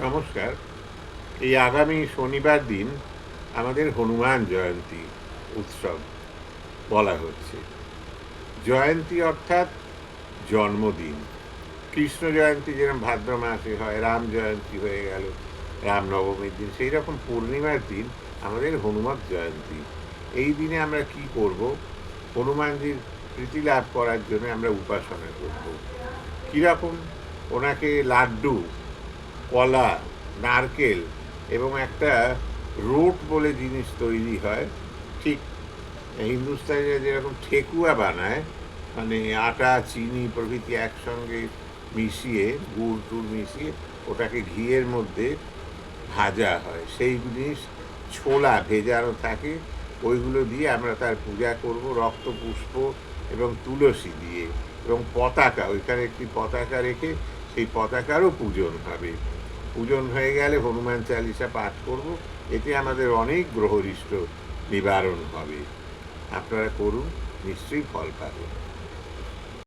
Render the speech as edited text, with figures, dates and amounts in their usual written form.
নমস্কার। এই আগামী শনিবার দিন আমাদের হনুমান জয়ন্তী উৎসব বলা হচ্ছে। জয়ন্তী অর্থাৎ জন্মদিন। কৃষ্ণ জয়ন্তী যেরকম ভাদ্র মাসে হয়, রাম জয়ন্তী হয়ে গেল রামনবমীর দিন, সেই রকম পূর্ণিমার দিন আমাদের হনুমান জয়ন্তী। এই দিনে আমরা কি করব? হনুমানজির প্রীতি লাভ করার জন্য আমরা উপাসনা করব। কীরকম? ওনাকে লাড্ডু, কলা, নারকেল এবং একটা রোট বলে জিনিস তৈরি হয়, ঠিক হিন্দুস্তানিরা যেরকম ঠেকুয়া বানায়, মানে আটা চিনি প্রভৃতি একসঙ্গে মিশিয়ে, গুড় টুড় মিশিয়ে ওটাকে ঘিয়ের মধ্যে ভাজা হয়, সেই জিনিস ছোলা ভেজানো থাকে। ওইগুলো দিয়ে আমরা তার পূজা করব রক্তপুষ্প এবং তুলসী দিয়ে, এবং পতাকা, ওইখানে একটি পতাকা রেখে সেই পতাকারও পূজন হবে। পূজন হয়ে গেলে হনুমান চালিসা পাঠ করব। এতে আমাদের অনেক গ্রহরিষ্ট নিবারণ হবে। আপনারা করুন, নিশ্চয়ই ফল পাবেন।